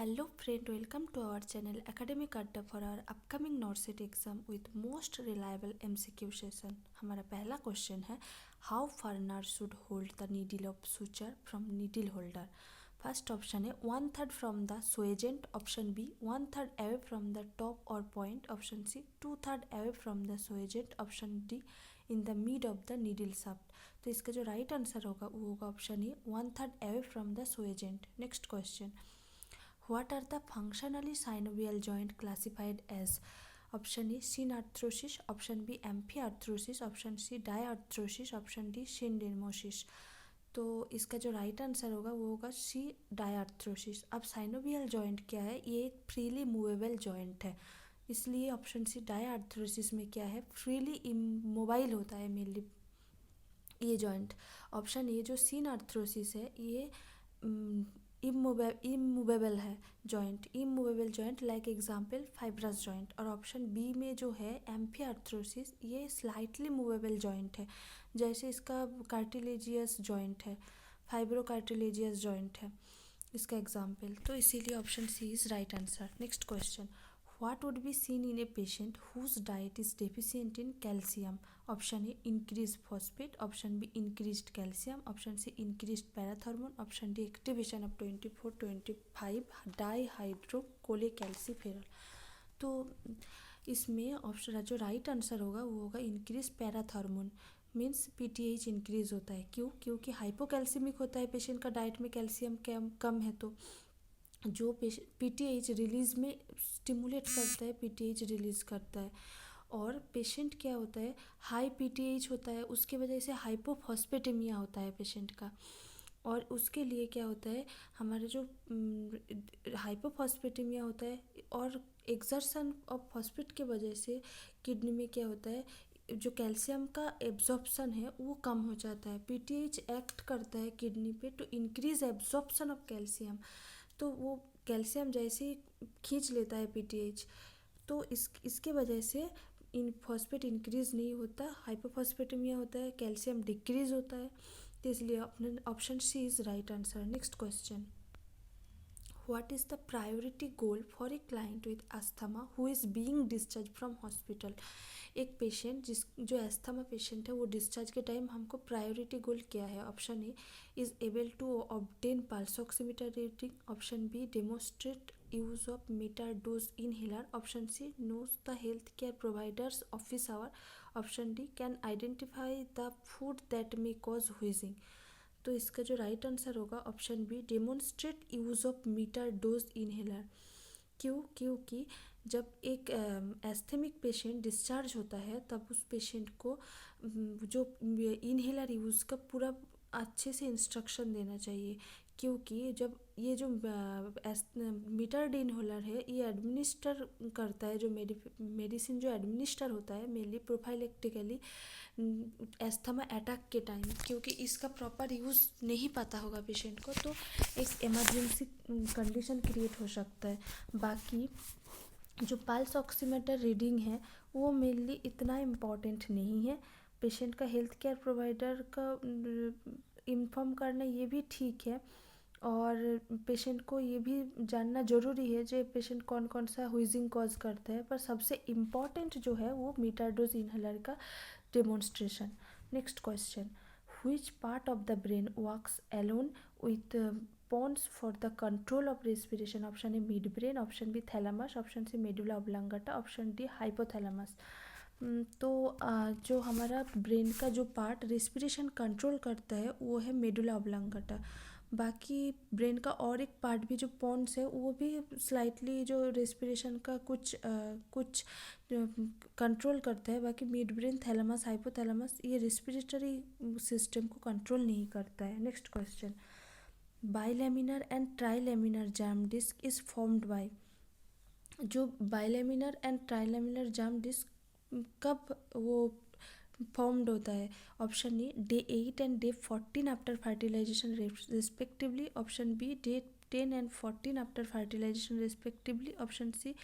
Hello friend, welcome to our channel Academic Adda for our upcoming NORCET exam with most reliable MCQ session. हमारा पहला question है how learner should hold the needle of suture from needle holder. First option है 1/3 from the swaged end, option B 1/3 away from the top और point, option C 2/3 away from the swaged end, option D in the mid of the needle shaft. तो इसका जो right answer होगा वो होगा option E 1/3 away from the swaged end. Next question, what are the functionally synovial joint classified as? Option A synarthrosis, option B amphiarthrosis, option C diarthrosis, option D syndemosis. तो इसका जो right answer होगा वो होगा सी डायआर्थ्रोसिस. अब साइनोवियल जॉइंट क्या है? ये एक फ्रीली मूवेबल जॉइंट है, इसलिए ऑप्शन सी डायआर्थ्रोसिस में क्या है, फ्रीली इमोबाइल होता है मेनली ये जॉइंट. ऑप्शन ए जो सिनआर्थ्रोसिस है ये इमूवेबल है joint, immovable joint like example fibrous joint. और ऑप्शन बी में जो है एम्फीआर्थ्रोसिस ये स्लाइटली मूवेबल जॉइंट है, जैसे इसका कार्टिलेजियस जॉइंट है, फाइब्रोकार्टिलेजियस जॉइंट है इसका एग्जांपल. तो इसीलिए option C is right answer. Next question, what would be seen in a patient whose diet is deficient in calcium? Option A increased phosphate, option B increased calcium, option C increased parathormone, option D activation of 24-25 dihydrocholecalciferol. तो इसमें option जो right answer होगा वो होगा increase parathormone. Means PTH increase होता है. क्यों? क्योंकि हाइपोकैल्सीमिक होता है पेशेंट का, डाइट में कैल्शियम कम है, तो जो पीटीएच रिलीज में स्टिमुलेट करता है, पीटीएच रिलीज करता है. और पेशेंट क्या होता है, हाई पीटीएच होता है, उसके वजह से हाइपोफॉस्फेटेमिया होता है पेशेंट का. और उसके लिए क्या होता है, हमारा जो हाइपोफॉस्फेटेमिया होता है और एक्सर्शन ऑफ फॉस्फेट के वजह से किडनी में क्या होता है, जो कैल्शियम का एब्जॉर्प्शन है वो कम हो जाता है. पीटीएच एक्ट करता है किडनी पे to increase absorption of calcium, तो वो कैल्शियम जैसे ही खींच लेता है पीटीएच, तो इसके वजह से इन फॉस्फेट इंक्रीज नहीं होता, हाइपोफॉस्फेटेमिया होता है, कैल्शियम डिक्रीज होता है. तो इसलिए option C is right answer. Next question, what is the priority goal for a client with asthma who is being discharged from hospital? एक पेशेंट जो एस्थमा पेशेंट है वो डिस्चार्ज के टाइम हमको प्रायोरिटी गोल क्या है? Option A is able to obtain pulse oximeter reading, option B demonstrate use of meter dose inhaler, option C knows the health care providers office hour, option D can identify the food that may cause wheezing. तो इसका जो right answer होगा option B demonstrate use of meter dose inhaler. क्यों? क्योंकि जब एक एस्थेमिक patient discharge होता है तब उस पेशेंट को जो इनहेलर यूज़ का पूरा अच्छे से इंस्ट्रक्शन देना चाहिए. क्योंकि जब ये जो मीटर इनहेलर है ये एडमिनिस्टर करता है, जो मेडिसिन जो एडमिनिस्टर होता है मेनली प्रोफाइलेक्टिकली एस्थमा अटैक के टाइम, क्योंकि इसका प्रॉपर यूज़ नहीं पता होगा पेशेंट को, तो एक इमरजेंसी कंडीशन क्रिएट हो सकता है. बाकी जो पल्स ऑक्सीमीटर रीडिंग है वो मेनली इतना इम्पॉर्टेंट नहीं है. पेशेंट का हेल्थ केयर प्रोवाइडर का इन्फॉर्म करना ये भी ठीक है, और पेशेंट को ये भी जानना ज़रूरी है जो पेशेंट कौन कौन सा व्हीजिंग कॉज करता है, पर सबसे इम्पॉर्टेंट जो है वो मीटर डोज इनहेलर का demonstration. Next question, which part of the brain works alone with pons for the control of respiration? Option A mid brain, option B thalamus, option C medulla oblongata, option D hypothalamus. तो जो हमारा brain का जो part respiration control करता है वो है medulla oblongata. बाकी ब्रेन का और एक पार्ट भी जो पॉन्स है वो भी स्लाइटली जो रेस्पिरेशन का कुछ कंट्रोल करता है. बाकी मिड ब्रेन, थैलेमस, हाइपोथैलेमस ये रेस्पिरेटरी सिस्टम को कंट्रोल नहीं करता है. Next question, bilaminar and trilaminar germ disc is formed by. जो bilaminar and trilaminar germ disc कब वो फॉर्म्ड होता है? Option A day 8 and day 14 after fertilization respectively, option B day 10 and 14 after fertilization respectively, option C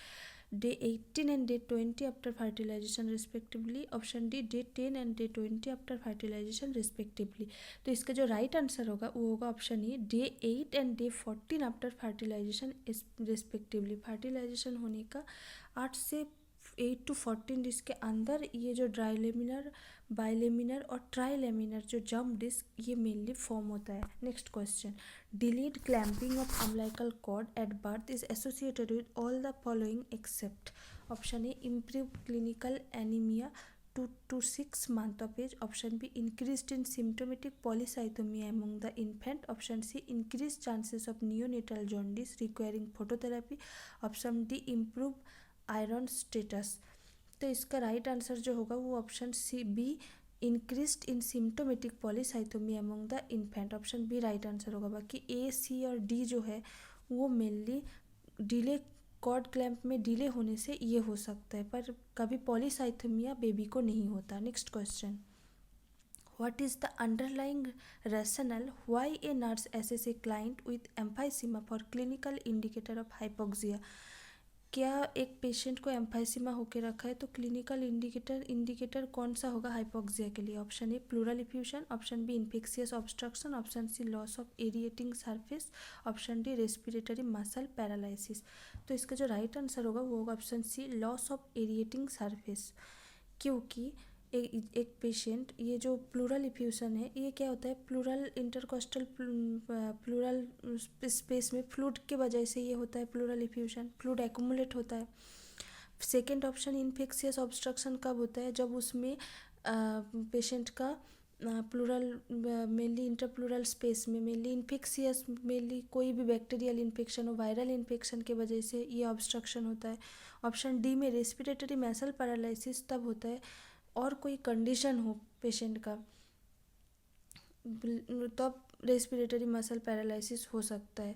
day 18 and day 20 after fertilization respectively. Option D day 10 and day 20 after fertilization respectively. तो इसका जो right answer होगा वो होगा option E day 8 and day 14 after fertilization respectively. Fertilisation होने का 8 से 8 to 14 disc के अंदर ये जो ड्राईलेमिनर, बाइलेमिनर और ट्राईलेमिनर जो जम्प डिस्क ये मेनली फॉर्म होता है. Next question. Delayed clamping of umbilical cord at birth is associated with all the following except. Option A improve clinical anaemia 2 to 6 months of age. Option B increased in symptomatic polycythemia among the infant. Option C increased chances of neonatal jaundice requiring phototherapy. Option D improve iron status. तो इसका right answer जो होगा वो option C B increased in symptomatic polycythemia among the infant. Option B right answer होगा. बाकी A, C और D जो है वो मेनली डिले, कॉर्ड क्लैंप में डिले होने से ये हो सकता है, पर कभी पॉलीसाइथोमिया बेबी को नहीं होता. Next question. What is the underlying rationale why a nurse assesses a client with emphysema for clinical indicator of hypoxia? क्या एक पेशेंट को एम्फाइसीमा होकर रखा है तो क्लिनिकल इंडिकेटर कौन सा होगा हाइपोक्सिया के लिए? Option A pleural effusion, option B infectious obstruction, option C loss of aerating surface, option D respiratory muscle paralysis. तो इसका जो राइट आंसर होगा वो होगा option C loss of aerating surface. क्योंकि एक पेशेंट, ये जो प्लूरल इफ्यूजन है ये क्या होता है, प्लूरल इंटरकोस्टल प्लूरल स्पेस में फ्लूइड के वजह से ये होता है प्लूरल इफ्यूजन, फ्लूइड एक्यूमुलेट होता है. सेकेंड ऑप्शन इन्फेक्शियस ऑब्स्ट्रक्शन कब होता है, जब उसमें पेशेंट का प्लूरल मेनली इंटरप्लूरल स्पेस में मेनली इन्फेक्शियस, मेनली कोई भी बैक्टीरियल इन्फेक्शन हो, वायरल इन्फेक्शन के वजह से ये ऑब्स्ट्रक्शन होता है. ऑप्शन डी में रेस्पिरेटरी मसल पैरालिसिस तब होता है और कोई कंडीशन हो पेशेंट का, तब रेस्पिरेटरी मसल पैरालिसिस हो सकता है.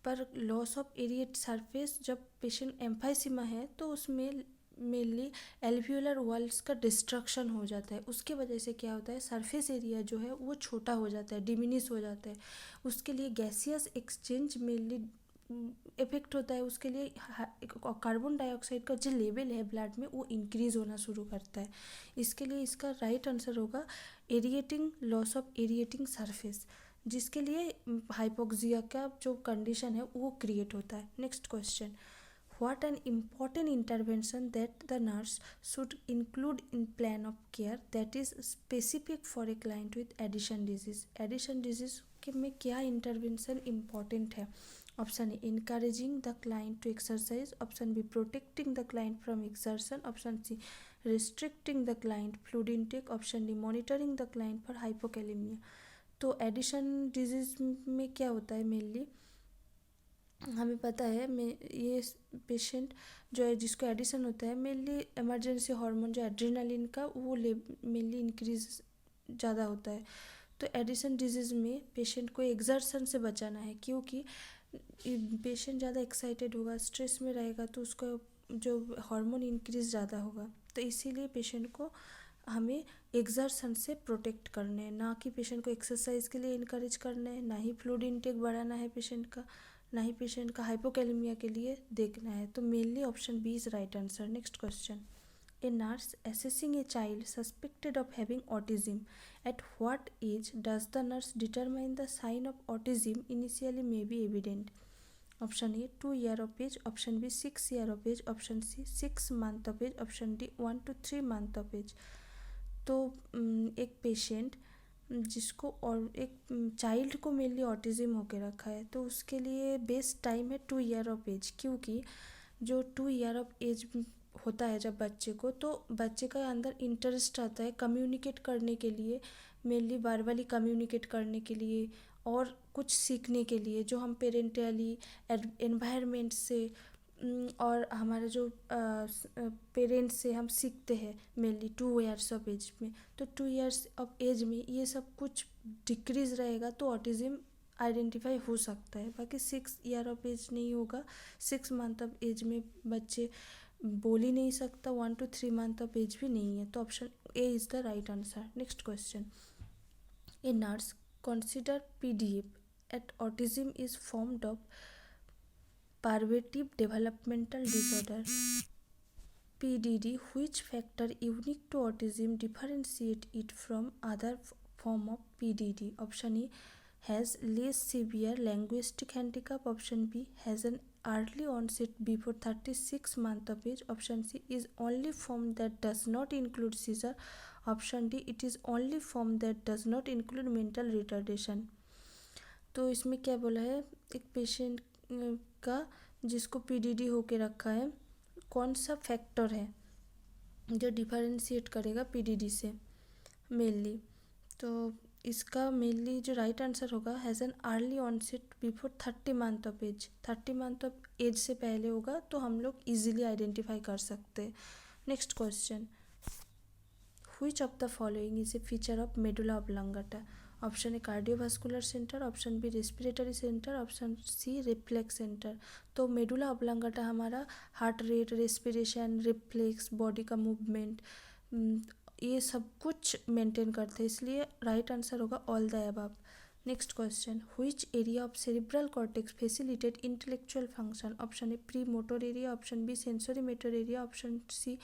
पर लॉस ऑफ एरिएट सरफेस जब पेशेंट एम्फाइसीमा है तो उसमें मेनली एल्वियोलर वॉल्स का डिस्ट्रक्शन हो जाता है. उसके वजह से क्या होता है, सरफेस एरिया जो है वो छोटा हो जाता है, डिमिनिश हो जाता है. उसके लिए गैसियस एक्सचेंज मेनली इफेक्ट होता है. उसके लिए कार्बन डाइऑक्साइड का जो लेवल है ब्लड में वो इंक्रीज़ होना शुरू करता है. इसके लिए इसका राइट आंसर होगा एरिएटिंग, लॉस ऑफ एरिएटिंग सरफेस, जिसके लिए हाइपोक्सिया का जो कंडीशन है वो क्रिएट होता है. Next question. What an important intervention that the nurse should include in plan of care that is specific for a client with Addison disease. Addison disease के में क्या इंटरवेंशन इम्पॉर्टेंट है? Option A encouraging the client to exercise, option B protecting the client from exertion, option C restricting the client fluid intake, option D monitoring the client for hypokalemia. तो Addison disease में क्या होता है, mainly हमें पता है ये patient जो है जिसको एडिशन होता है मेनली इमरजेंसी हार्मोन जो एड्रेनालिन का वो मेनली इंक्रीज ज़्यादा होता है. तो एडिशन डिजीज़ में पेशेंट को एक्सर्शन से बचाना है, क्योंकि पेशेंट ज़्यादा एक्साइटेड होगा, स्ट्रेस में रहेगा तो उसका जो हार्मोन इंक्रीज ज़्यादा होगा. तो इसीलिए पेशेंट को हमें एक्सर्शन से प्रोटेक्ट करना है, ना कि पेशेंट को एक्सरसाइज के लिए इनकरेज करना है, ना ही फ्लूइड इनटेक बढ़ाना है पेशेंट का, ना ही पेशेंट का हाइपोकैलेमिया के लिए देखना है. तो mainly option B is right answer. Next question. A nurse assessing a child suspected of having autism at what age does the nurse determine the sign of autism initially may be evident. Option A 2 year of age, option B 6 year of age, option C 6 month of age, option D 1 to 3 month of age. तो एक patient जिसको और एक child को mainly autism होके रखा है तो उसके लिए बेस्ट टाइम है 2 year of age, क्योंकि जो 2 year of age होता है जब बच्चे को, तो बच्चे का अंदर इंटरेस्ट आता है कम्युनिकेट करने के लिए, मेनली वर्बली कम्युनिकेट करने के लिए और कुछ सीखने के लिए, जो हम पेरेंटली एनवायरनमेंट से और हमारे जो पेरेंट्स से हम सीखते हैं मेनली 2 years of age में. तो 2 years of age में ये सब कुछ डिक्रीज़ रहेगा तो ऑटिज़म आइडेंटिफाई हो सकता है. बाकी 6 year of age नहीं होगा, 6 month of age में बच्चे बोल ही नहीं सकता, 1 to 3 month of age भी नहीं है. तो option A is the right answer. Next question. A nurse consider PDF at autism is formed of pervasive developmental disorder. PDD, which factor unique to autism differentiate it from other form of PDD? Option E, has less severe linguistic handicap. Option B, has an early onset before 36 months of age. Option C, is only form that does not include seizure. Option D, it is only form that does not include mental retardation. तो इसमें क्या बोला है, एक patient का जिसको PDD होके रखा है, कौन सा फैक्टर है जो डिफरेंशिएट करेगा पीडीडी से मेनली? तो इसका मेनली जो राइट आंसर होगा, has an early onset before 30 month of age. 30 month of age से पहले होगा तो हम लोग इजीली आइडेंटिफाई कर सकते हैं। Next question, which of the following is a feature of medulla oblongata? Option A cardiovascular centre, option B respiratory centre, option C reflex centre. तो मेडुला ऑब्लांगाटा हमारा heart rate, respiration, reflex, body का movement, ये सब कुछ maintain करते हैं, इसलिए right answer होगा all the above. Next question, which area of cerebral cortex facilitate intellectual function? Option A pre motor area, option B sensory motor area, option C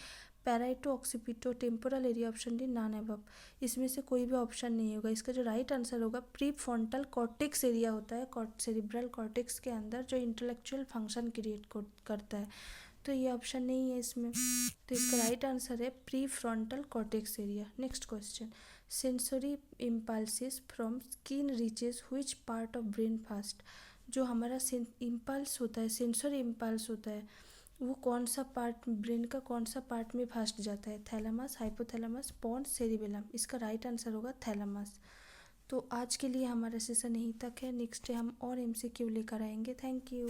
parieto occipito temporal area, option D none above. इसमें से कोई भी option नहीं होगा। इसका जो right answer होगा, prefrontal cortex area होता है सेरिब्रल कॉर्टेक्स के अंदर, जो इंटेलेक्चुअल फंक्शन क्रिएट करता है। तो ये ऑप्शन नहीं है इसमें, तो इसका राइट आंसर है pre frontal cortex area. Next question, sensory impulses from skin reaches which part of brain fast? जो हमारा इम्पल्स होता है, सेंसरी इम्पल्स होता है, वो कौन सा पार्ट, ब्रेन का कौन सा पार्ट में फास्ट जाता है? Thalamus, hypothalamus, pons, cerebellum. इसका राइट आंसर होगा थैलेमस। तो आज के लिए हमारा सेशन यहीं तक है। नेक्स्ट डे हम और MCQ लेकर आएंगे। Thank you.